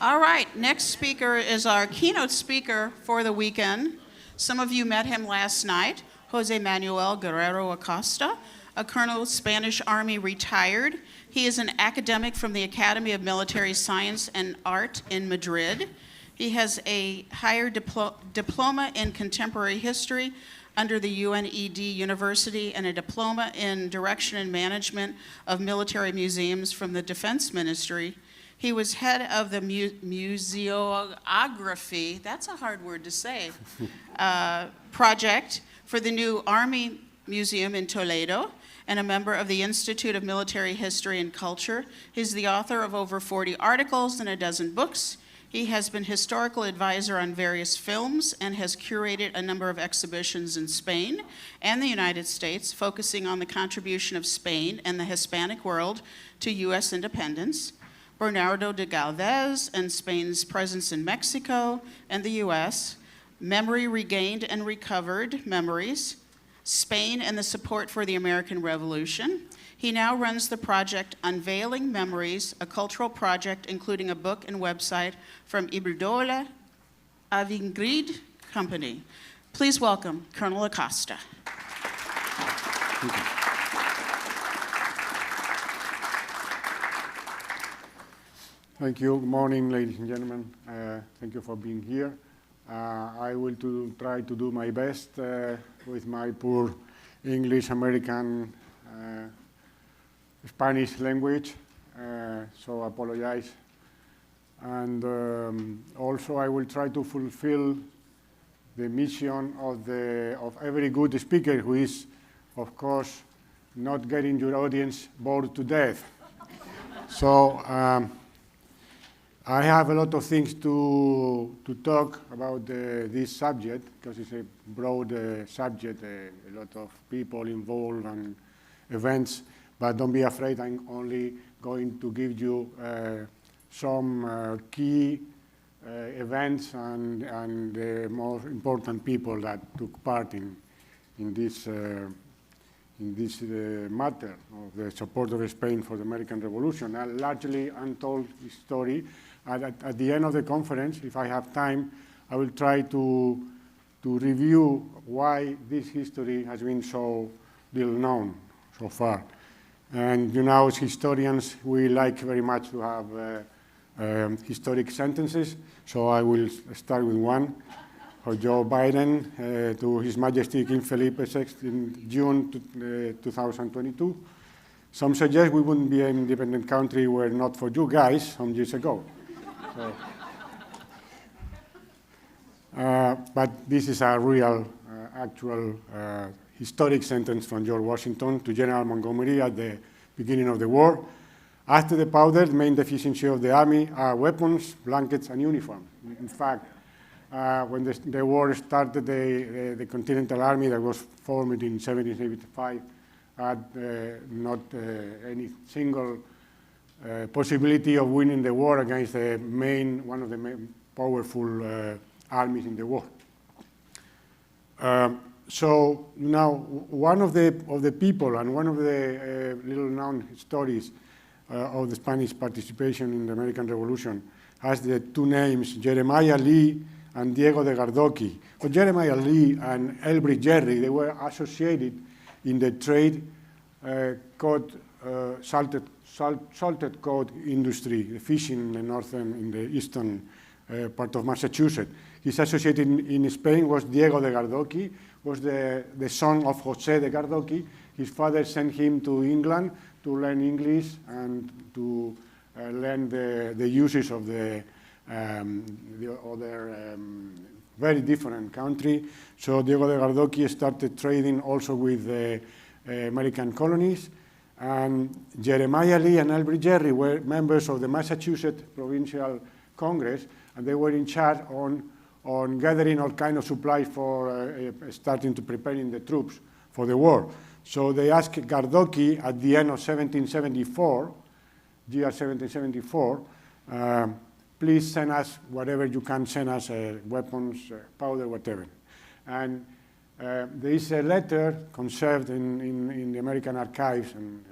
All right, next speaker is our keynote speaker for the weekend. Some of you met him last night, Jose Manuel Guerrero Acosta, a colonel, Spanish Army retired. He is an academic from the Academy of Military Science and Art in Madrid. He has a higher diploma in contemporary history under the UNED University and a diploma in direction and management of military museums from the Defense Ministry. He was head of the museography, that's a hard word to say, project for the new Army Museum in Toledo, and a member of the Institute of Military History and Culture. He's the author of over 40 articles and a dozen books. He has been historical advisor on various films and has curated a number of exhibitions in Spain and the United States, focusing on the contribution of Spain and the Hispanic world to U.S. independence. Bernardo de Galvez and Spain's presence in Mexico and the U.S., Memory Regained and Recovered Memories, Spain and the Support for the American Revolution. He now runs the project Unveiling Memories, a cultural project including a book and website from Iberdrola Avangrid Company. Please welcome Colonel Acosta. Thank you. Good morning, ladies and gentlemen. Thank you for being here. I will try to do my best with my poor English, American, Spanish language, so I apologize. And also I will try to fulfill the mission of every good speaker, who is, of course, not getting your audience bored to death. So I have a lot of things to talk about this subject, because it's a broad subject, a lot of people involved and events, but don't be afraid, I'm only going to give you some key events and the most important people that took part in this matter of the support of Spain for the American Revolution, a largely untold story. At the end of the conference, if I have time, I will try to review why this history has been so little known so far. And you know, as historians, we like very much to have historic sentences, so I will start with one. For Joe Biden to His Majesty King Felipe VI in June 2022. Some suggest we wouldn't be an independent country were not for you guys some years ago. So, but this is a real, actual historic sentence from George Washington to General Montgomery at the beginning of the war. After the powder, the main deficiency of the army are weapons, blankets, and uniforms. In fact, when the war started, the Continental Army that was formed in 1775 had not any single possibility of winning the war against one of the main powerful armies in the war. So now, one of the people and one of the little-known stories of the Spanish participation in the American Revolution has the two names, Jeremiah Lee and Diego de Gardoqui. Well, Jeremiah Lee and Elbridge Gerry, they were associated in the trade cod, salted cod industry, the fishing in the eastern part of Massachusetts. His associate in Spain was Diego de Gardoqui, was the son of José de Gardoqui. His father sent him to England to learn English and to learn the uses of the other very different country. So Diego de Gardoqui started trading also with the American colonies. And Jeremiah Lee and Elbridge Gerry were members of the Massachusetts Provincial Congress, and they were in charge on gathering all kinds of supplies for starting to preparing the troops for the war. So they asked Gardoqui at the end of 1774, year 1774, please send us whatever you can send us, weapons, powder, whatever. And there is a letter conserved in the American archives and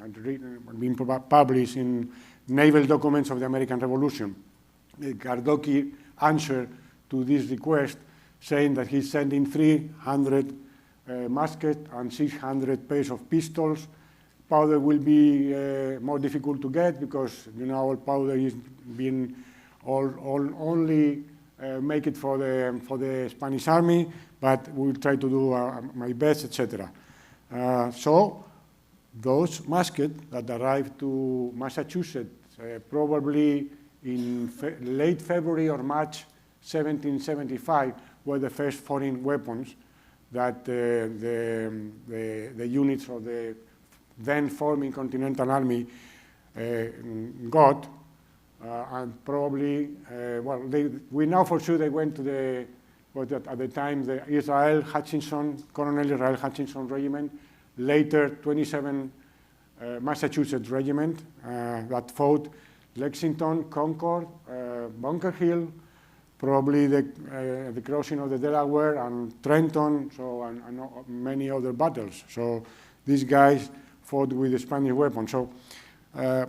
been published in naval documents of the American Revolution, Gardoki answered to this request, saying that he's sending 300 muskets and 600 pairs of pistols. Powder will be more difficult to get because all powder is being only make it for the Spanish army, but we'll try to do my best, etc. So those muskets that arrived to Massachusetts probably in late February or March 1775 were the first foreign weapons that the units of the then forming Continental Army got. And probably, we know for sure they went to at the time, the Colonel Israel Hutchinson Regiment, later 27 Massachusetts Regiment that fought Lexington, Concord, Bunker Hill, probably the crossing of the Delaware and Trenton, and many other battles. So these guys fought with the Spanish weapons. So there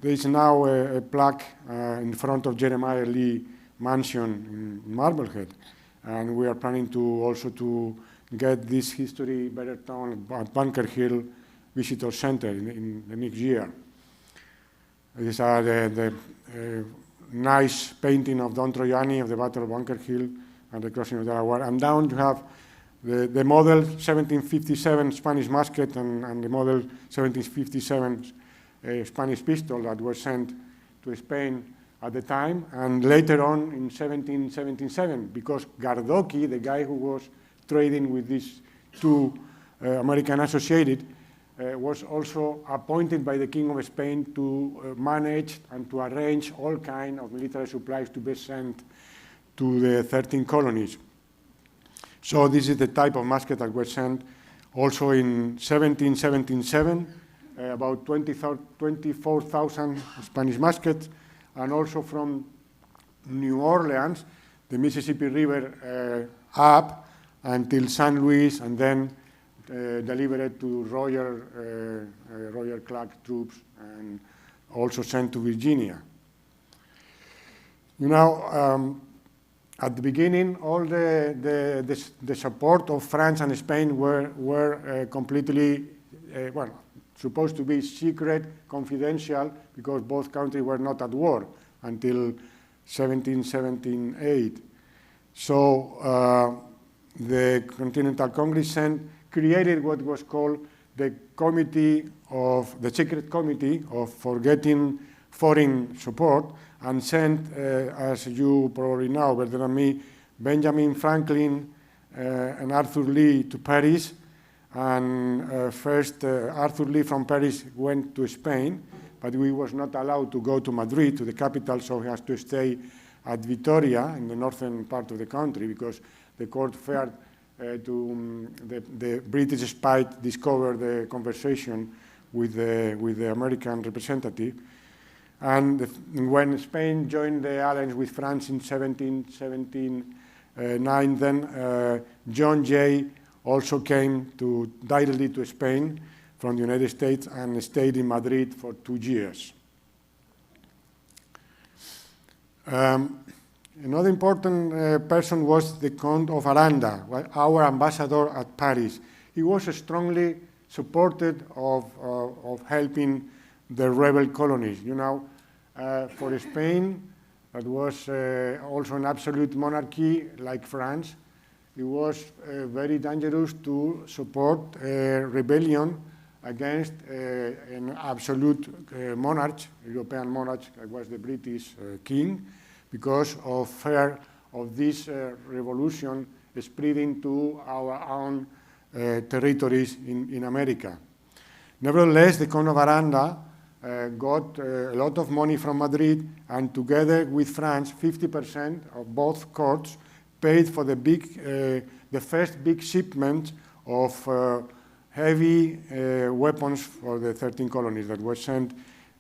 is now a plaque in front of Jeremiah Lee Mansion in Marblehead, and we are planning to also to get this history better known at Bunker Hill Visitor Center in the next year. These are the nice painting of Don Trojani of the Battle of Bunker Hill and the crossing of Delaware. And down you have the model 1757 Spanish musket and the model 1757 Spanish pistol that were sent to Spain at the time, and later on in 1777, because Gardoki, the guy who was trading with these two American associated, was also appointed by the King of Spain to manage and to arrange all kinds of military supplies to be sent to the 13 colonies. So this is the type of musket that was sent also in 1777, about 24,000 Spanish muskets, and also from New Orleans, the Mississippi River up until St. Louis, and then delivered to Royal Clark troops and also sent to Virginia. At the beginning, all the support of France and Spain were completely, supposed to be secret, confidential, because both countries were not at war until 1778. So the Continental Congress created what was called the Secret Committee for getting foreign support, and sent, as you probably know better than me, Benjamin Franklin and Arthur Lee to Paris. And first, Arthur Lee from Paris went to Spain, but he was not allowed to go to Madrid, to the capital, so he has to stay at Vitoria in the northern part of the country, because the court feared the British spy discovered the conversation with the American representative. And when Spain joined the alliance with France in 1779, then John Jay also came directly to Spain from the United States and stayed in Madrid for 2 years. Another important person was the Count of Aranda, our ambassador at Paris. He was strongly supported of helping the rebel colonies. For Spain, that was also an absolute monarchy like France. It was very dangerous to support a rebellion against an absolute monarch, European monarch, like was the British king, because of fear of this revolution spreading to our own territories in America. Nevertheless, the Count of Aranda got a lot of money from Madrid, and together with France, 50% of both courts paid for the first big shipment of heavy weapons for the 13 colonies that were sent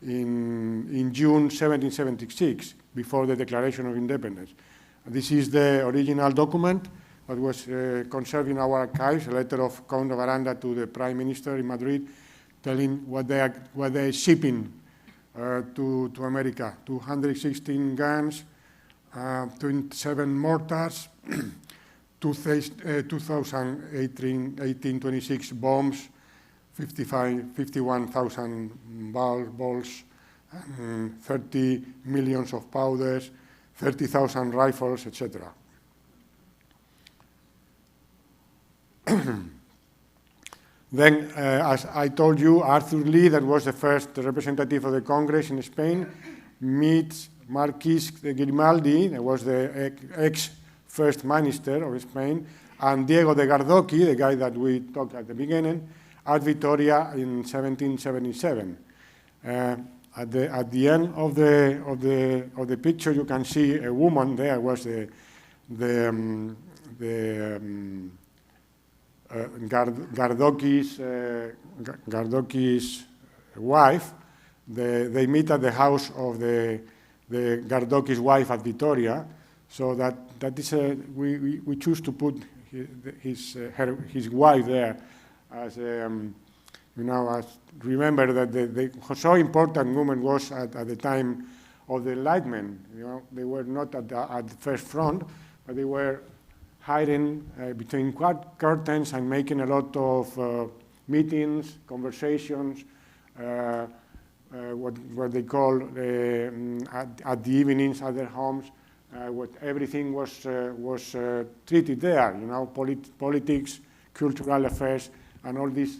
in June 1776, before the Declaration of Independence. This is the original document that was conserved in our archives, a letter of Count of Aranda to the Prime Minister in Madrid, telling what they are shipping to America: 216 guns, 27 mortars, 1826 bombs, 51,000 balls, 30 millions of powders, 30,000 rifles, etc. Then, as I told you, Arthur Lee, that was the first representative of the Congress in Spain, meets Marquis de Grimaldi, that was the ex-first minister of Spain, and Diego de Gardoqui, the guy that we talked at the beginning, at Vitoria in 1777. At the end of the picture, you can see a woman. There was Gardoqui's wife. They meet at the house of the Gardoqui's wife at Vitoria. So that is we choose to put his wife there as as remember that the so important woman was at the time of the Enlightenment. They were not at the first front, but they were hiding between curtains and making a lot of meetings, conversations, what they call at the evenings at their homes. What everything was treated there. Politics, cultural affairs, and all these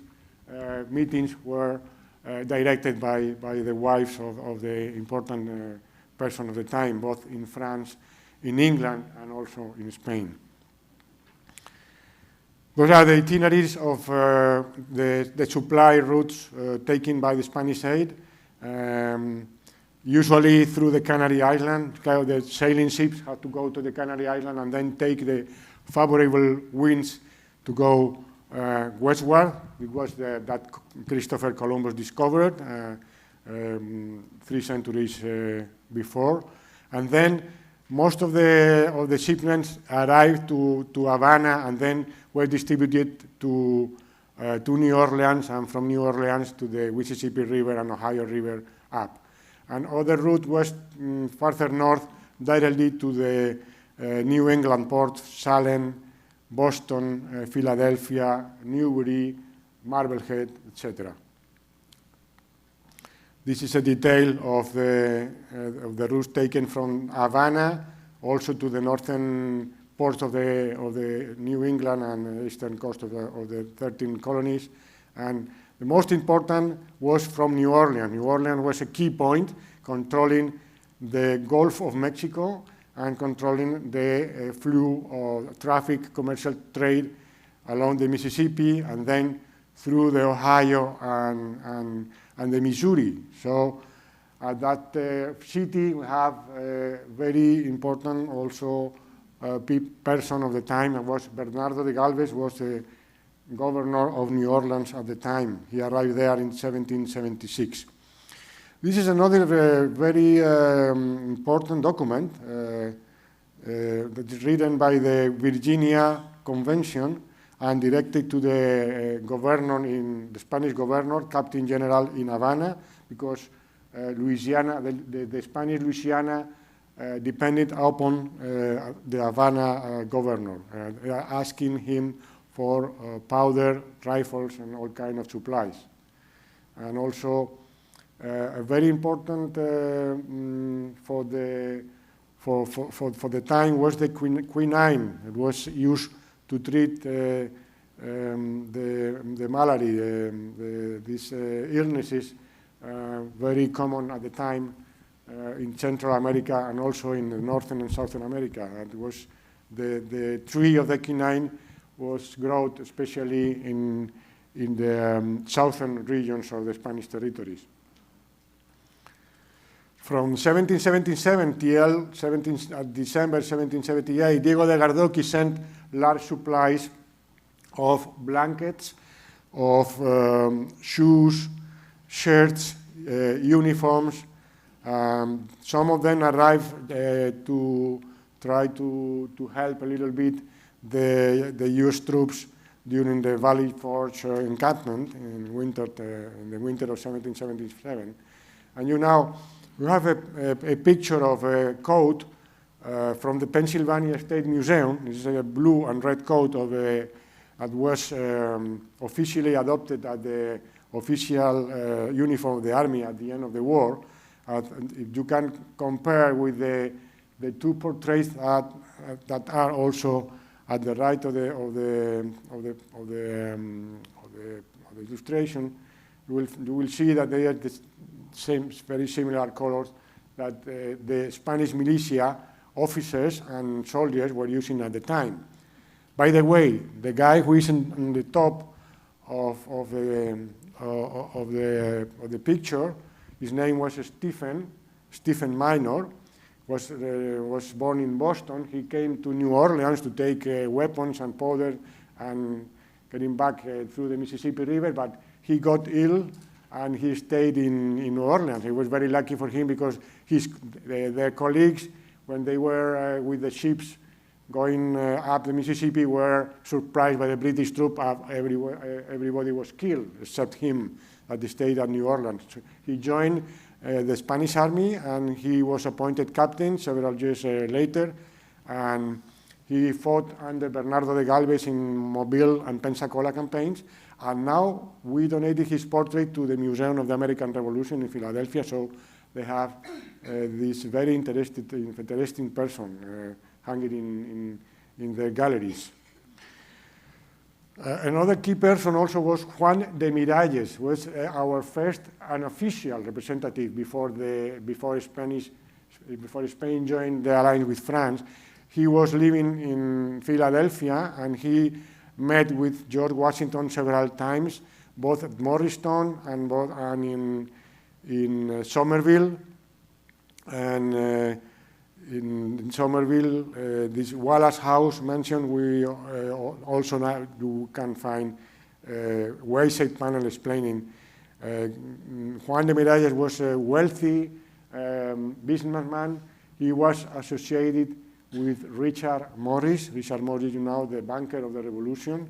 meetings were directed by the wives of the important person of the time, both in France, in England, and also in Spain. Those are the itineraries of the supply routes taken by the Spanish aid, usually through the Canary Islands. The sailing ships had to go to the Canary Islands and then take the favorable winds to go westward. It was that Christopher Columbus discovered 3 centuries before. And then most of the shipments arrived to Havana and then were distributed to New Orleans, and from New Orleans to the Mississippi River and Ohio River up. And other route was further north, directly to the New England ports, Salem, Boston, Philadelphia, Newbury, Marblehead, etc. This is a detail of the routes taken from Havana, also to the northern ports of the New England and eastern coast of the 13 colonies. And the most important was from New Orleans. New Orleans was a key point, controlling the Gulf of Mexico and controlling the flow of traffic, commercial trade along the Mississippi and then through the Ohio and the Missouri. So at that city, we have a very important also person of the time. It was Bernardo de Galvez, was the governor of New Orleans at the time. He arrived there in 1776. This is another very important document that is written by the Virginia Convention and directed to the governor the Spanish governor, Captain General in Havana, because Louisiana, the Spanish Louisiana depended upon the Havana governor, asking him for powder, rifles, and all kinds of supplies. And also, a very important for the time was the quinine. It was used to treat the malaria, these illnesses, very common at the time in Central America and also in Northern and Southern America. And it was the tree of the quinine was grown especially in the southern regions of the Spanish territories. From 1777 till December 1778, Diego de Gardoqui sent large supplies of blankets, of shoes, shirts, uniforms. Some of them arrived to try to help a little bit the U.S. troops during the Valley Forge encampment in the winter of 1777. And you have a picture of a coat from the Pennsylvania State Museum. This is a blue and red coat that was officially adopted as the official uniform of the army at the end of the war. If you can compare with the two portraits that are also at the right of the illustration, you will see that they are the same, very similar colors that the Spanish militia officers and soldiers were using at the time. By the way, the guy who is on the top of the picture, his name was Stephen Minor, was born in Boston. He came to New Orleans to take weapons and powder and getting back through the Mississippi River, but he got ill and he stayed in New Orleans. It was very lucky for him because their colleagues, when they were with the ships going up the Mississippi, were surprised by the British troops. Everybody was killed except him at the stayed at New Orleans. So he joined the Spanish army and he was appointed captain several years later, and he fought under Bernardo de Galvez in Mobile and Pensacola campaigns. And now we donated his portrait to the Museum of the American Revolution in Philadelphia, so they have this very interesting person hanging in their galleries. Another key person also was Juan de Miralles, was our first unofficial representative before Spain joined the alliance with France. He was living in Philadelphia and he met with George Washington several times, both at Morristown and in Somerville. And in Somerville, this Wallace House mansion, we also now you can find wayside panel explaining. Juan de Miralles was a wealthy businessman. He was associated with Richard Morris. Richard Morris, you know, the banker of the Revolution.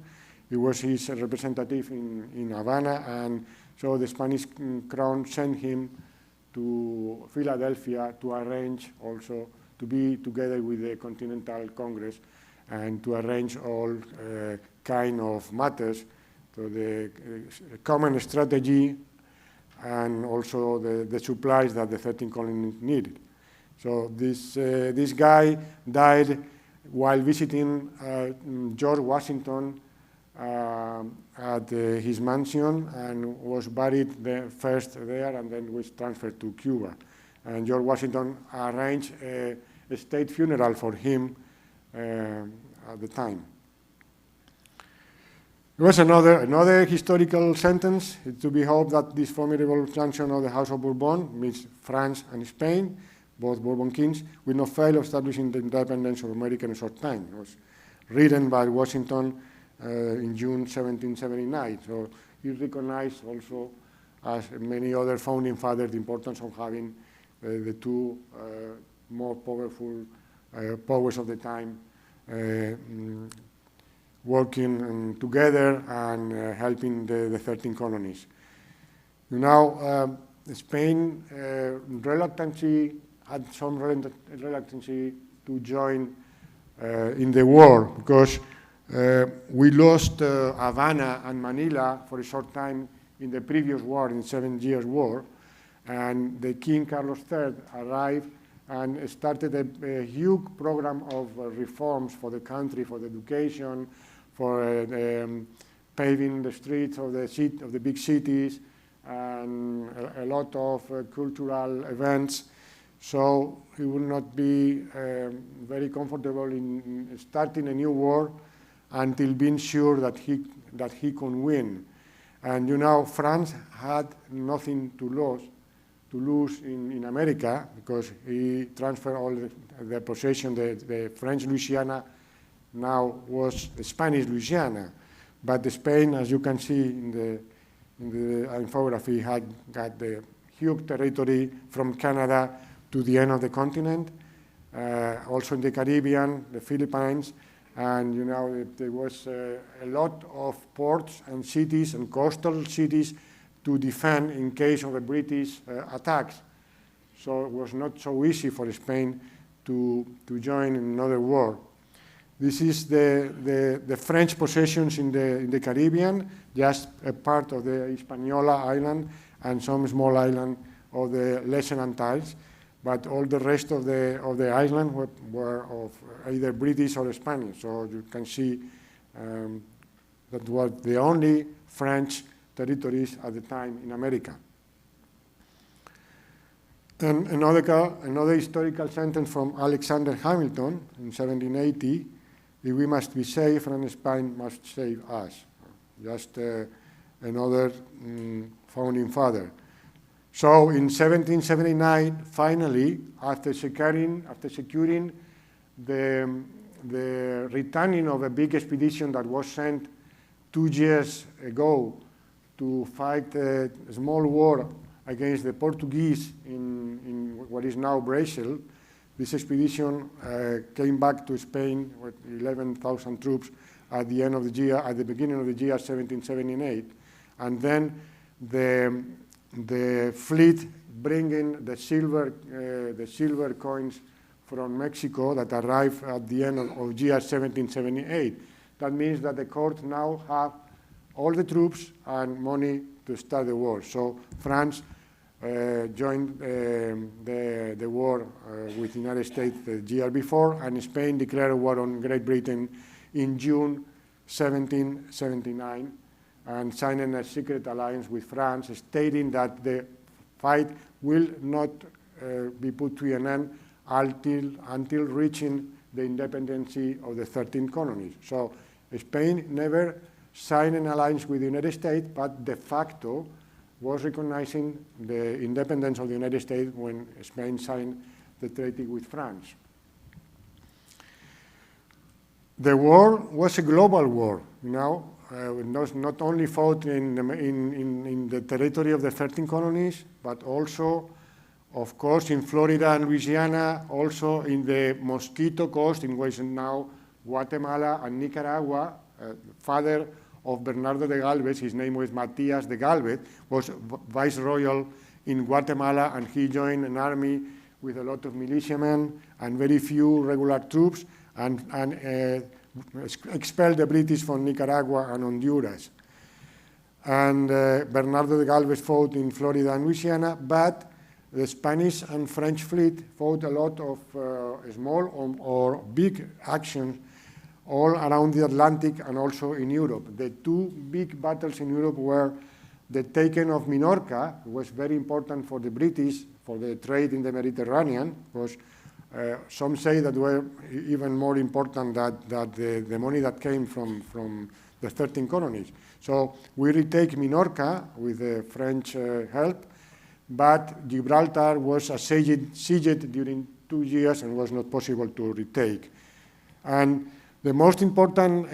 He was his representative in Havana, and so the Spanish crown sent him to Philadelphia to arrange also to be together with the Continental Congress and to arrange all kind of matters, so the common strategy and also the supplies that the 13 colonies needed. So this guy died while visiting George Washington at his mansion and was buried first there and then was transferred to Cuba. And George Washington arranged a state funeral for him at the time. There was another historical sentence. It's to be hoped that this formidable junction of the House of Bourbon meets France and Spain, both Bourbon kings, will not fail of establishing the independence of America in a short time. It was written by Washington in June 1779. So he recognized also, as many other founding fathers, the importance of having the two more powerful powers of the time working together and helping the 13 colonies. You know, Spain had some reluctance to join in the war because we lost Havana and Manila for a short time in the previous war, in the 7 Years' War, and the King Carlos III arrived and started a huge program of reforms for the country, for the education, for paving the streets of the big cities, and a lot of cultural events. So he would not be very comfortable in starting a new war until being sure that he could win. And you know, France had nothing to lose in America because he transferred all the possession. The French Louisiana now was the Spanish Louisiana, but Spain, as you can see in the infography, had got the huge territory from Canada to the end of the continent, also in the Caribbean, the Philippines, and you know there was a lot of ports and cities and coastal cities to defend in case of a British attacks. So it was not so easy for Spain to join another war. This is the French possessions in the Caribbean, just a part of the Hispaniola island and some small island of the Lesser Antilles, but all the rest of the island were of either British or Spanish. So you can see that was the only French territories at the time in America. And another historical sentence from Alexander Hamilton in 1780, if we must be safe, and Spain must save us. Just another founding father. So in 1779, finally, after securing the returning of a big expedition that was sent 2 years ago to fight a small war against the Portuguese in what is now Brazil, this expedition came back to Spain with 11,000 troops at the end of the year, at the beginning of the year 1778, and then the fleet bringing the silver coins from Mexico that arrived at the end of year 1778. That means that the court now have all the troops and money to start the war. So France joined the war with the United States the year before, and Spain declared a war on Great Britain in June 1779, and signing a secret alliance with France, stating that the fight will not be put to an end until reaching the independence of the 13 colonies. So Spain never signed an alliance with the United States, but de facto was recognizing the independence of the United States when Spain signed the treaty with France. The war was a global war. It was not only fought in the territory of the 13 colonies, but also, of course, in Florida and Louisiana, also in the Mosquito Coast, in which now Guatemala and Nicaragua. Father of Bernardo de Galvez, his name was Matias de Galvez, was viceroyal in Guatemala, and he joined an army with a lot of militiamen and very few regular troops, and expelled the British from Nicaragua and Honduras. And Bernardo de Galvez fought in Florida and Louisiana, but the Spanish and French fleet fought a lot of small or big actions all around the Atlantic and also in Europe. The two big battles in Europe were the taking of Minorca, was very important for the British, for the trade in the Mediterranean, because some say that were even more important than the money that came from the 13 colonies. So we retake Minorca with the French help, but Gibraltar was sieged during 2 years and was not possible to retake. And the most important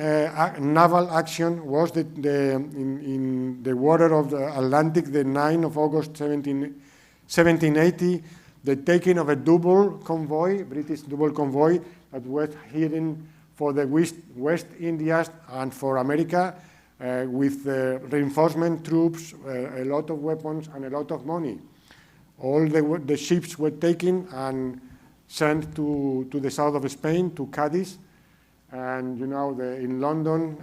naval action was in the water of the Atlantic, the 9th of August 1780, the taking of a double convoy, British double convoy, that was heading for the West Indies and for America, with reinforcement troops, a lot of weapons, and a lot of money. All the ships were taken and sent to the south of Spain, to Cadiz. And in London,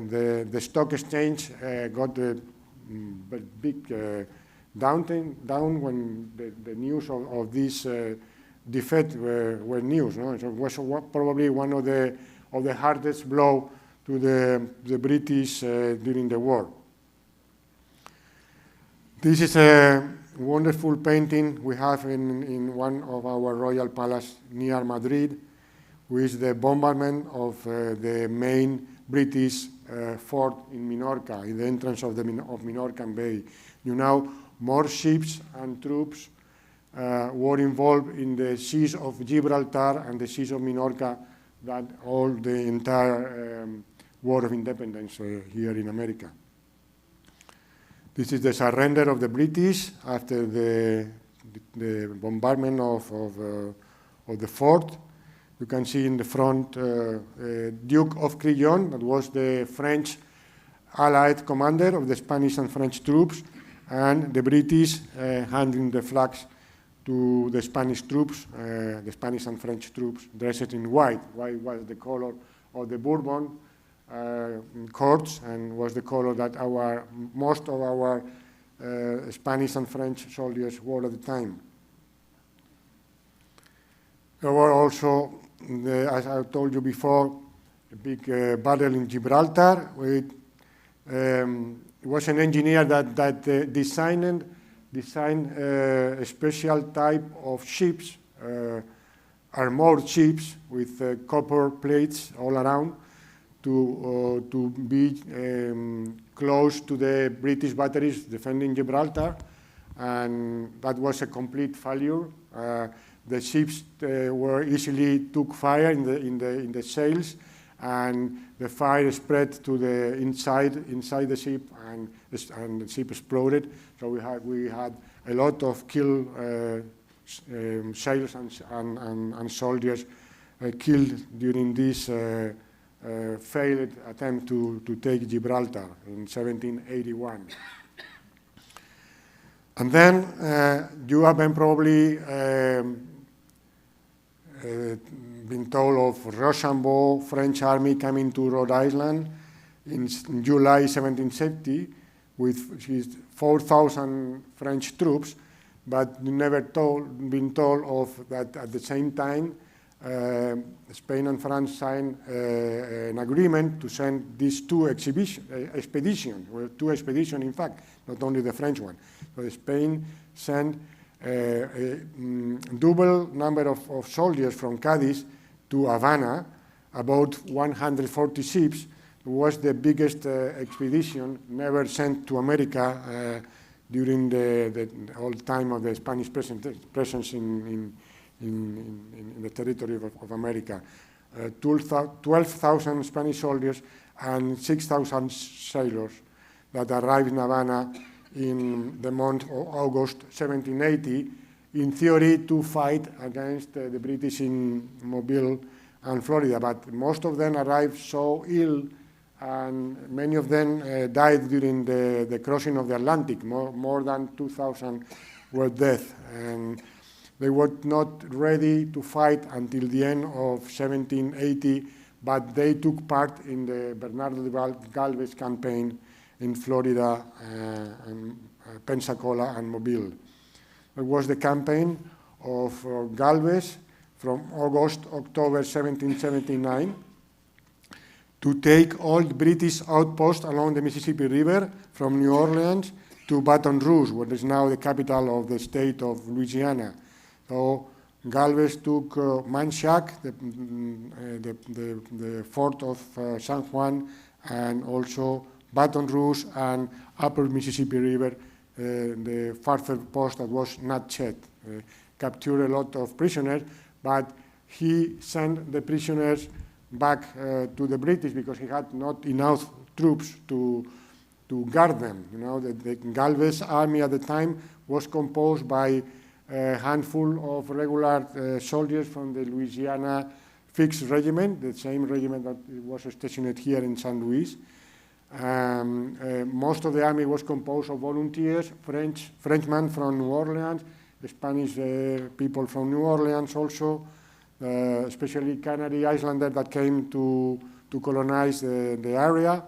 the stock exchange got a big down when the news of this defeat were news. No? So it was probably one of the hardest blow to the British during the war. This is a wonderful painting we have in one of our royal palace near Madrid, which is the bombardment of the main British fort in Minorca, in the entrance of Minorcan Bay. More ships and troops were involved in the siege of Gibraltar and the siege of Minorca than all the entire War of Independence here in America. This is the surrender of the British after the bombardment of the fort. You can see in the front Duke of Crillon, that was the French allied commander of the Spanish and French troops, and the British handing the flags to the Spanish troops, the Spanish and French troops, dressed in white. White was the color of the Bourbon courts, and was the color that most of our Spanish and French soldiers wore at the time. There were also, as I told you before, a big battle in Gibraltar. It was an engineer that designed a special type of ships, armored ships with copper plates all around, to be close to the British batteries defending Gibraltar, and that was a complete failure. The ships were easily took fire in the sails, and the fire spread to the inside the ship, and the ship exploded. So we had a lot of killed sailors and soldiers killed during this failed attempt to take Gibraltar in 1781. And then you have been probably been told of Rochambeau French army coming to Rhode Island in July 1770 with his 4,000 French troops, but never been told of that at the same time Spain and France signed an agreement to send these two expeditions, in fact, not only the French one. So Spain sent a double number of soldiers from Cadiz to Havana, about 140 ships. It was the biggest expedition never sent to America during the whole time of the Spanish presence in the territory of America. 12,000 Spanish soldiers and 6,000 sailors that arrived in Havana in the month of August 1780, in theory to fight against the British in Mobile and Florida. But most of them arrived so ill, and many of them died during the crossing of the Atlantic. More than 2,000 were dead. And they were not ready to fight until the end of 1780, but they took part in the Bernardo de Galvez campaign in Florida, and Pensacola and Mobile. It was the campaign of Galvez from October 1779 to take all the British outposts along the Mississippi River from New Orleans to Baton Rouge, what is now the capital of the state of Louisiana. So Galvez took Manchac, the fort of San Juan, and also Baton Rouge and upper Mississippi River, the farther post that was Natchez. Captured a lot of prisoners, but he sent the prisoners back to the British because he had not enough troops to guard them. You know, the Galvez army at the time was composed by a handful of regular soldiers from the Louisiana Fixed Regiment, the same regiment that was stationed here in St. Louis. Most of the army was composed of volunteers, Frenchmen from New Orleans, Spanish people from New Orleans also, especially Canary Islanders that came to colonize the area,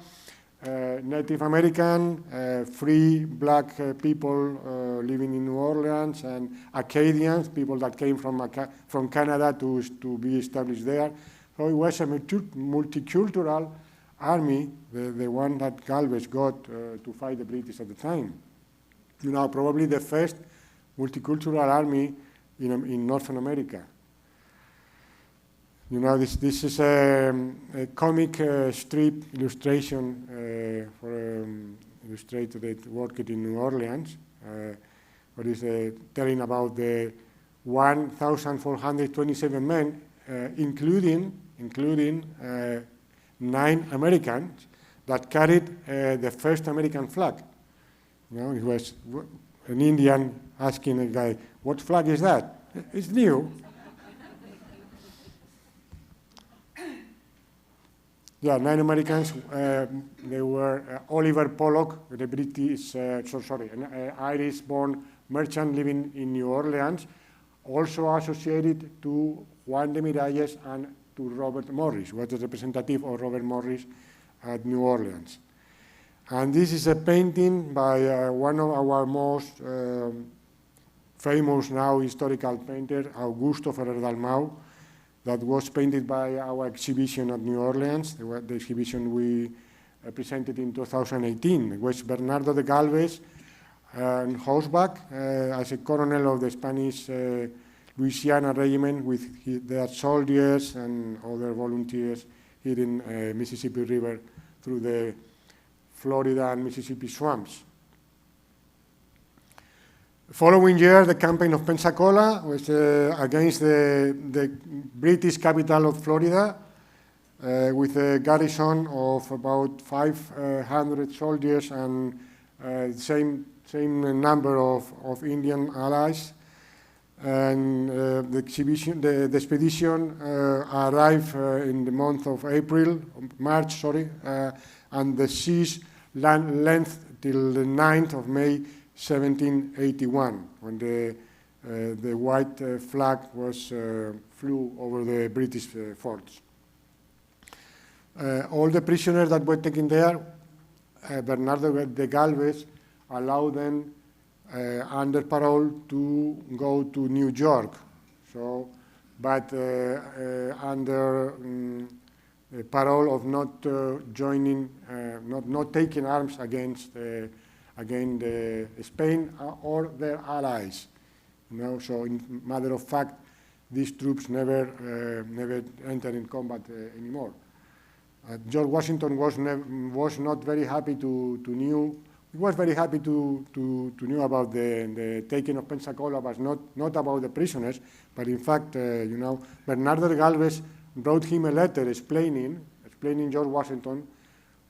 Native American, free black people living in New Orleans, and Acadians, people that came from Canada to be established there. So it was a multicultural army, the one that Galvez got to fight the British at the time. You know, probably the first multicultural army in Northern America. You know, this is a comic strip illustration for illustrator that worked in New Orleans, what is telling about the 1,427 men, including 9 Americans that carried the first American flag. You know, it was an Indian asking a guy, "What flag is that?" "It's new." Yeah, 9 Americans. They were Oliver Pollock, the British, an Irish-born merchant living in New Orleans, also associated to Juan de Miralles and to Robert Morris, was the representative of Robert Morris at New Orleans. And this is a painting by one of our most famous now historical painter, Augusto Ferrer Dalmau, that was painted by our exhibition at New Orleans, the exhibition we presented in 2018. It was Bernardo de Galvez on horseback as a colonel of the Spanish Louisiana Regiment with their soldiers and other volunteers here in Mississippi River through the Florida and Mississippi swamps. Following year, the campaign of Pensacola was against the British capital of Florida with a garrison of about 500 soldiers and same number of Indian allies. And the expedition arrived in the month of March, and the siege length till the 9th of May 1781, when the white flag was flew over the British forts. All the prisoners that were taken there, Bernardo de Galvez allowed them under parole to go to New York. So, but under parole of not joining, not taking arms against Spain or their allies. So in matter of fact, these troops never entered in combat anymore. George Washington was not very happy to know. He was very happy to know about the taking of Pensacola, but not about the prisoners. But in fact, Bernardo de Galvez wrote him a letter explaining George Washington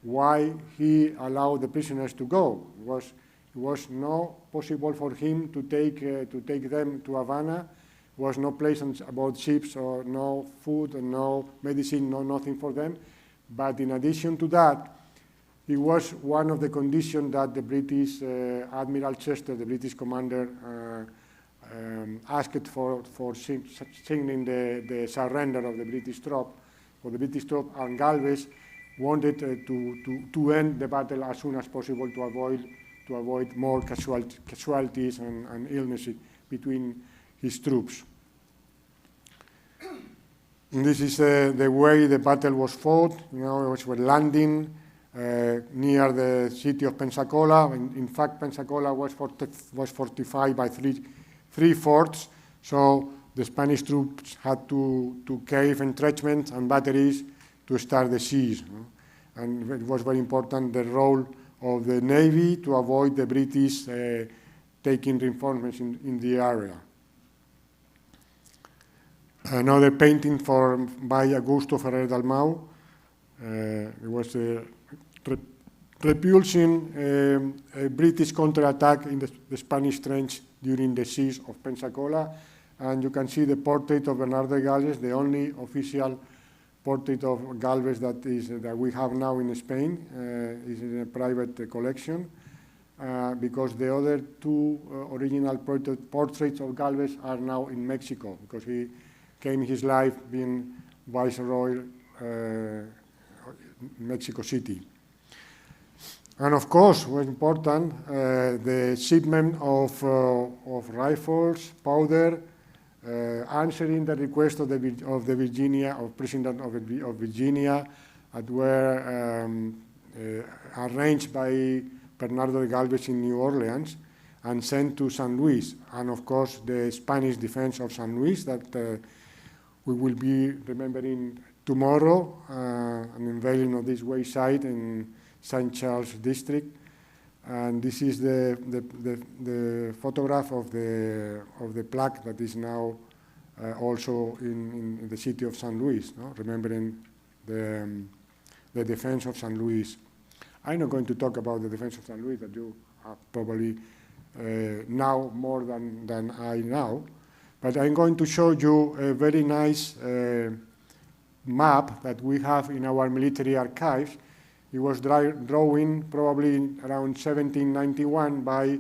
why he allowed the prisoners to go. It was not possible for him to take them to Havana. There was no place about ships or no food and no medicine, nothing for them. But in addition to that, it was one of the conditions that the British Admiral Chester, the British commander, asked for signing the surrender of the British troop, and Galvez wanted to end the battle as soon as possible to avoid more casualties and illnesses between his troops. And this is the way the battle was fought. It was landing near the city of Pensacola. In fact, Pensacola was fortified by three forts, so the Spanish troops had to cave entrenchments and batteries to start the siege. And it was very important, the role of the Navy to avoid the British taking reinforcements in the area. Another painting by Augusto Ferrer Dalmau. It was repulsing a British counterattack in the Spanish trench during the siege of Pensacola. And you can see the portrait of Bernardo Galvez, the only official portrait of Galvez that we have now in Spain. Is in a private collection, because the other two original portraits of Galvez are now in Mexico, because he came his life being Viceroy Mexico City. And of course, was important, the shipment of rifles, powder, answering the request of the President of Virginia, that were arranged by Bernardo de Galvez in New Orleans and sent to San Luis. And of course, the Spanish defense of San Luis that we will be remembering tomorrow, an unveiling of this wayside in St. Charles district. And this is the photograph of the plaque that is now also in the city of San Luis, remembering the defense of San Luis. I'm not going to talk about the defense of San Luis, that you have probably now more than I now, but I'm going to show you a very nice map that we have in our military archives. It was drawn probably around 1791 by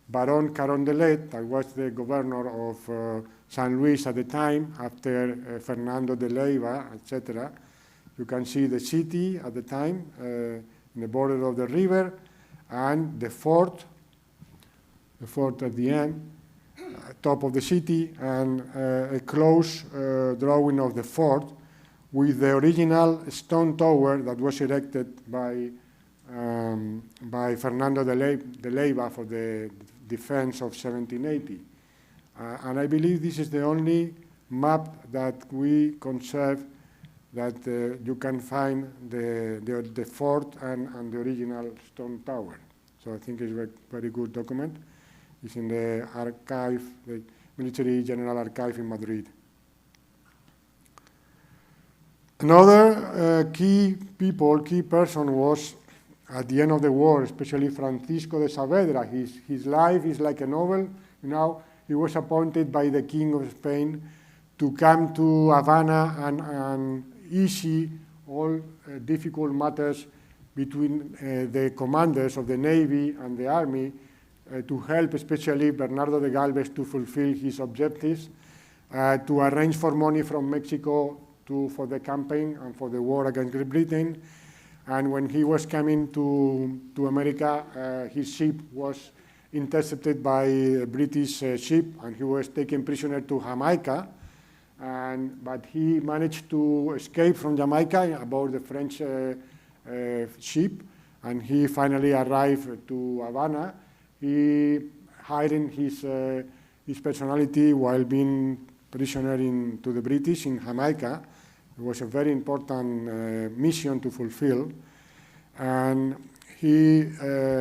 Baron Carondelet, that was the governor of San Luis at the time, after Fernando de Leiva, etc. You can see the city at the time, in the border of the river, and the fort at the end, top of the city, and a close drawing of the fort with the original stone tower that was erected by Fernando de Leiva for the defense of 1780. And I believe this is the only map that we conserve that you can find the fort and the original stone tower. So I think it's a very good document. It's in the archive, the Military General Archive in Madrid. Another key person was, at the end of the war, especially Francisco de Saavedra. His life is like a novel. You know, he was appointed by the King of Spain to come to Havana and issue all difficult matters between the commanders of the Navy and the Army to help especially Bernardo de Galvez to fulfill his objectives, to arrange for money from Mexico for the campaign and for the war against Great Britain. And when he was coming to America, his ship was intercepted by a British ship, and he was taken prisoner to Jamaica. But he managed to escape from Jamaica aboard the French ship, and he finally arrived to Havana. He hiding his personality while being prisoner to the British in Jamaica. It was a very important mission to fulfill, and he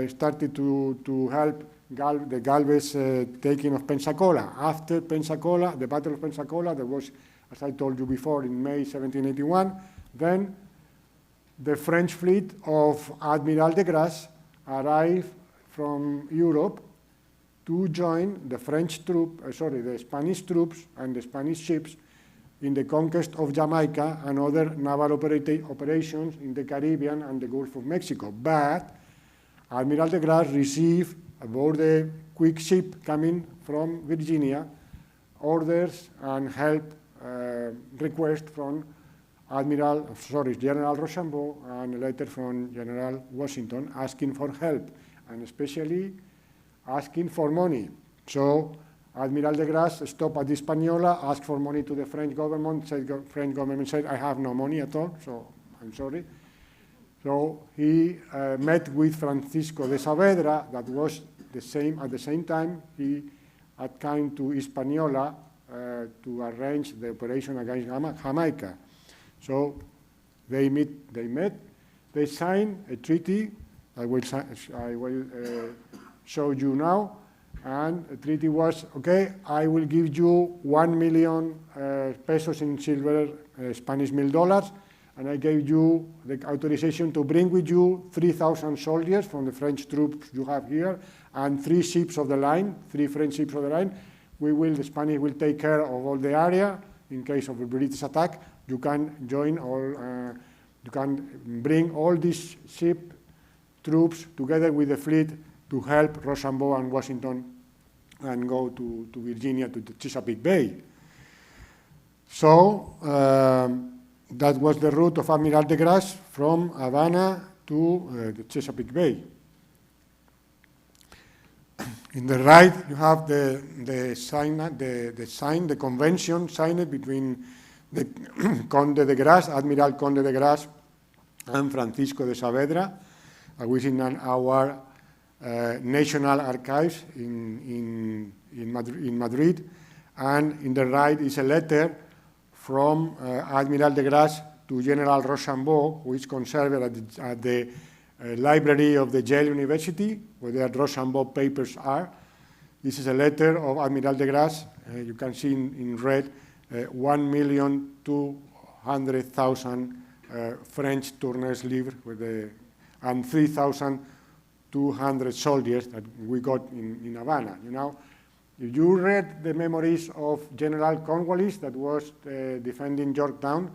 started to help the Galvez taking of Pensacola. After Pensacola, the Battle of Pensacola, there was, as I told you before, in May 1781, then the French fleet of Admiral de Grasse arrived from Europe to join the the Spanish troops and the Spanish ships in the conquest of Jamaica and other naval operations in the Caribbean and the Gulf of Mexico. But Admiral de Grasse received, aboard the quick ship coming from Virginia, orders and help request from General Rochambeau, and a letter from General Washington asking for help, and especially asking for money. So Admiral de Grasse stopped at Hispaniola, asked for money to the French government. French government said, I have no money at all, so I'm sorry. So he met with Francisco de Saavedra, that was at the same time he had come to Hispaniola to arrange the operation against Jamaica. So they met, they signed a treaty. I will show you now. And the treaty was, okay, I will give you 1 million pesos in silver, Spanish $1,000,000, and I gave you the authorization to bring with you 3,000 soldiers from the French troops you have here, and 3 ships of the line, 3 French ships of the line. The Spanish will take care of all the area in case of a British attack. You can join all, you can bring all these ship troops together with the fleet to help Rochambeau and Washington and go to Virginia, to the Chesapeake Bay. So that was the route of Admiral de Grasse from Havana to the Chesapeake Bay. In the right, you have the convention signed between the Conde de Grasse, Admiral Conde de Grasse, and Francisco de Saavedra, which is in our National Archives in Madrid. And in the right is a letter from Admiral de Grasse to General Rochambeau, who is conserved at the library of the Yale University, where the Rochambeau papers are. This is a letter of Admiral de Grasse. You can see in red 1,200,000 French tourneurs livres and 3,200 soldiers that we got in Havana. You know, if you read the memories of General Cornwallis that was defending Yorktown,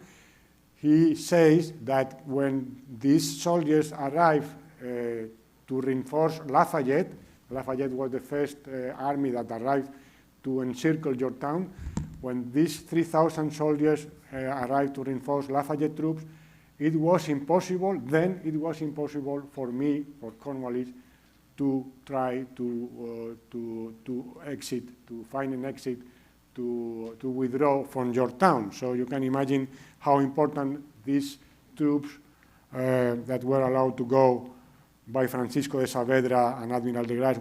he says that when these soldiers arrived to reinforce Lafayette, Lafayette was the first army that arrived to encircle Yorktown. When these 3,000 soldiers arrived to reinforce Lafayette troops, it was impossible, then it was impossible for me, for Cornwallis, to try to exit, to find an exit, to withdraw from Yorktown. So you can imagine how important these troops that were allowed to go by Francisco de Saavedra and Admiral de Grasse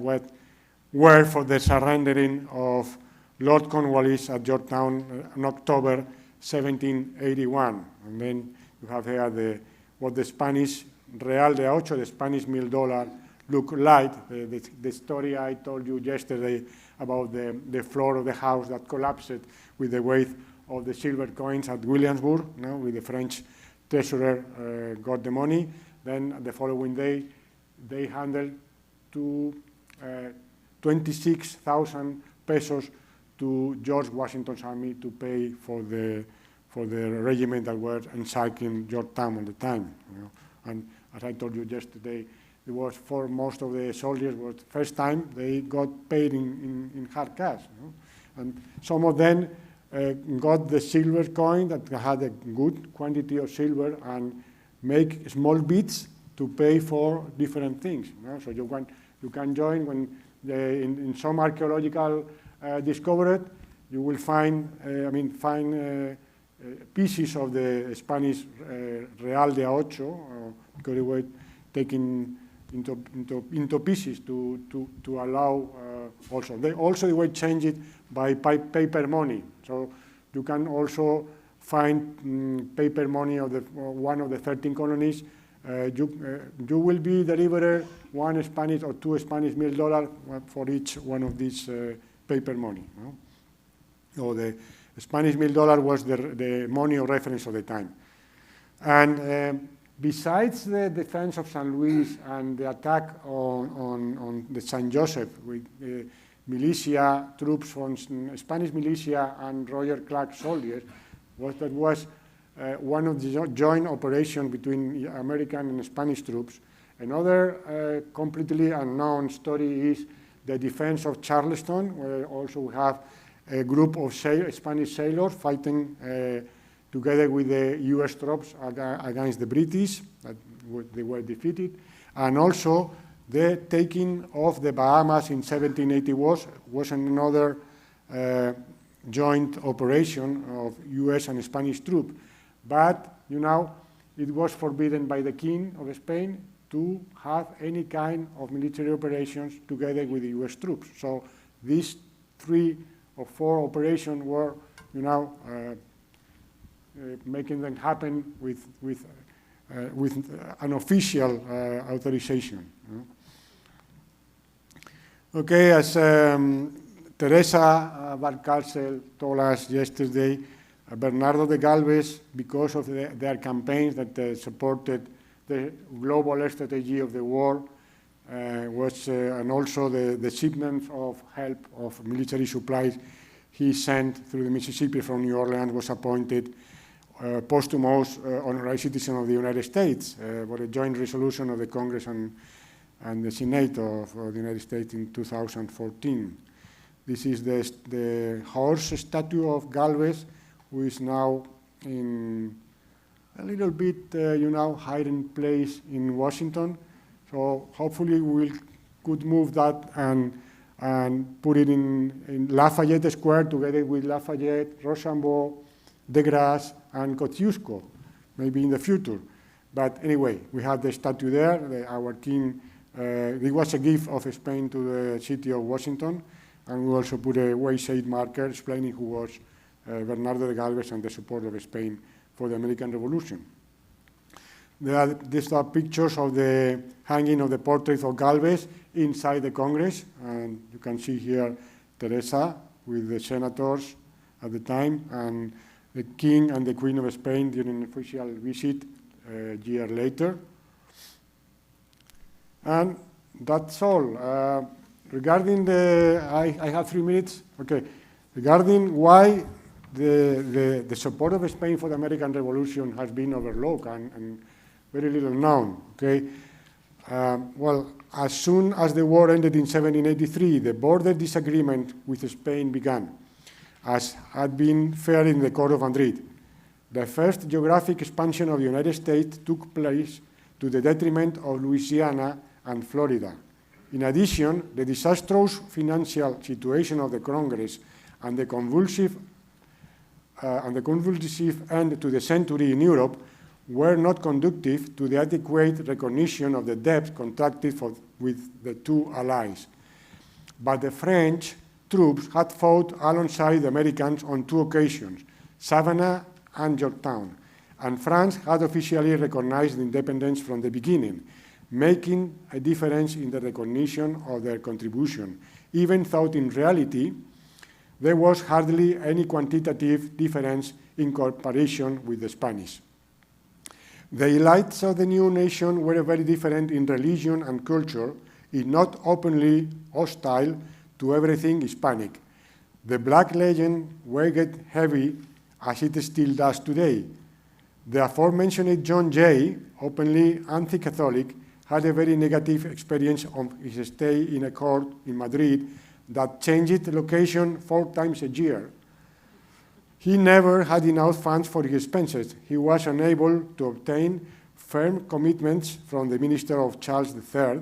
were for the surrendering of Lord Cornwallis at Yorktown in October 1781. And then you have here what the Spanish Real de Ocho, the Spanish $1,000 look like. The story I told you yesterday about the floor of the house that collapsed with the weight of the silver coins at Williamsburg, with the French treasurer got the money. Then the following day, they handed 26,000 pesos to George Washington's army to pay for the regiment that were encircling Yorktown at the time. And as I told you yesterday, it was for most of the soldiers was the first time they got paid in hard cash. And some of them got the silver coin that had a good quantity of silver and make small bits to pay for different things. So you can join when in some archaeological discovered, you will find pieces of the Spanish Real de Ocho, because they were taken into pieces to allow also. They were changed by paper money. So you can also find paper money of one of the 13 colonies. You will be delivered one Spanish or two Spanish $1,000 for each one of these paper money. So the Spanish $1,000 was the money of reference of the time. And besides the defense of San Luis and the attack on the San Joseph with militia troops from Spanish militia and Roger Clark soldiers, that was one of the joint operations between American and Spanish troops. Another completely unknown story is the defense of Charleston, where also we have a group of Spanish sailors fighting together with the U.S. troops against the British, that they were defeated. And also the taking of the Bahamas in 1780 was another joint operation of U.S. and Spanish troops. But, it was forbidden by the King of Spain to have any kind of military operations together with the U.S. troops. So these 3 or 4 operations were, making them happen with an official authorization. Okay, as Teresa Valcárcel told us yesterday, Bernardo de Galvez, because of their campaigns that supported the global strategy of the war, and also the shipments of help of military supplies he sent through the Mississippi from New Orleans, was appointed posthumous honorary citizen of the United States for a joint resolution of the Congress and the Senate of the United States in 2014. This is the horse statue of Galvez, who is now in a little bit, hiding place in Washington. So hopefully we could move that and put it in Lafayette Square together with Lafayette, Rochambeau, de Grasse, and Kosciuszko, maybe in the future. But anyway, we have the statue there. Our king, it was a gift of Spain to the city of Washington, and we also put a wayside marker explaining who was Bernardo de Galvez and the support of Spain for the American Revolution. These are pictures of the hanging of the portrait of Galvez inside the Congress, and you can see here Teresa with the senators at the time, and the King and the Queen of Spain during an official visit a year later. And that's all. Regarding I have 3 minutes. Okay. Regarding why the support of Spain for the American Revolution has been overlooked and very little known. Okay. Well, as soon as the war ended in 1783, the border disagreement with Spain began, as had been fair in the Court of Madrid. The first geographic expansion of the United States took place to the detriment of Louisiana and Florida. In addition, the disastrous financial situation of the Congress and the convulsive end to the century in Europe were not conducive to the adequate recognition of the debt contracted with the two allies. But the French troops had fought alongside the Americans on two occasions, Savannah and Yorktown, and France had officially recognized independence from the beginning, making a difference in the recognition of their contribution, even though in reality there was hardly any quantitative difference in comparison with the Spanish. The elites of the new nation were very different in religion and culture, if not openly hostile to everything Hispanic. The black legend weighed heavy as it still does today. The aforementioned John Jay, openly anti-Catholic, had a very negative experience of his stay in a court in Madrid that changed location 4 times a year. He never had enough funds for his expenses. He was unable to obtain firm commitments from the minister of Charles III,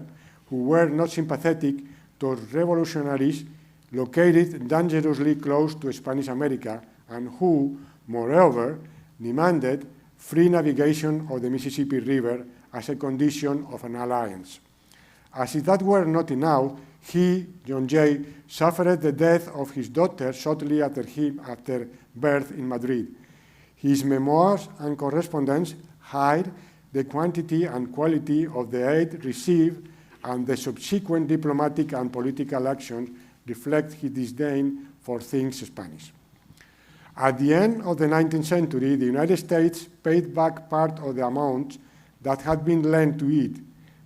who were not sympathetic to revolutionaries located dangerously close to Spanish America and who, moreover, demanded free navigation of the Mississippi River as a condition of an alliance. As if that were not enough, he, John Jay, suffered the death of his daughter shortly after birth in Madrid. His memoirs and correspondence hide the quantity and quality of the aid received, and the subsequent diplomatic and political actions reflect his disdain for things Spanish. At the end of the 19th century, the United States paid back part of the amounts that had been lent to it,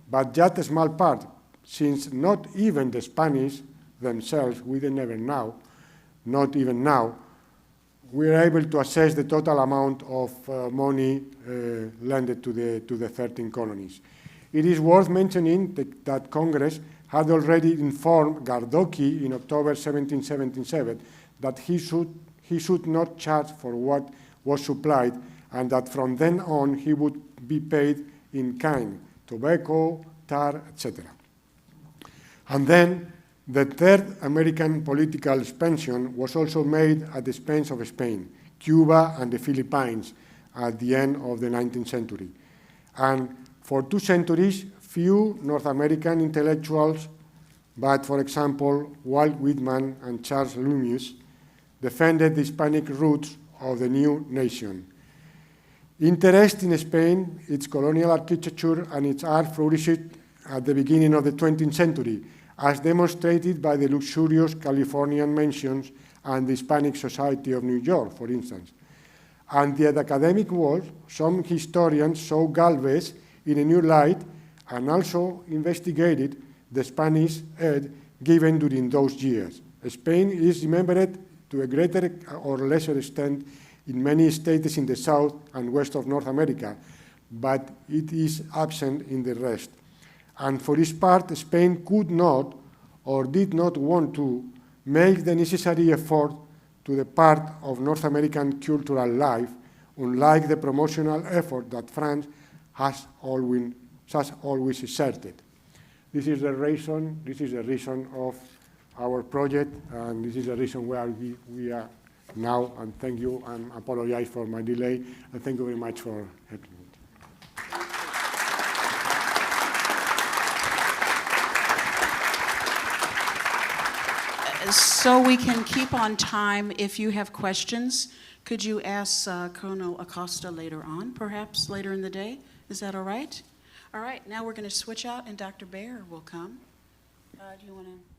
but just a small part, since not even the Spanish themselves, we never know, not even now, we are able to assess the total amount of money lent to the 13 colonies. It is worth mentioning that Congress had already informed Gardoqui in October 1777 that he should not charge for what was supplied, and that from then on he would be paid in kind, tobacco, tar, etc. And then the third American political expansion was also made at the expense of Spain, Cuba, and the Philippines at the end of the 19th century. And for 2 centuries, few North American intellectuals, but for example, Walt Whitman and Charles Loomis, defended the Hispanic roots of the new nation. Interest in Spain, its colonial architecture, and its art flourished at the beginning of the 20th century, as demonstrated by the luxurious Californian mansions and the Hispanic Society of New York, for instance. And the academic world, some historians saw Galvez in a new light and also investigated the Spanish aid given during those years. Spain is remembered to a greater or lesser extent in many states in the south and west of North America, but it is absent in the rest. And for its part, Spain could not or did not want to make the necessary effort to the part of North American cultural life, unlike the promotional effort that France has always exerted. This is the reason of our project, and this is the reason where we are now. And thank you, and apologize for my delay, and thank you very much for helping me. So we can keep on time. If you have questions, could you ask Colonel Acosta later on, perhaps later in the day? Is that all right? All right, now we're going to switch out, and Dr. Baer will come. Do you want to?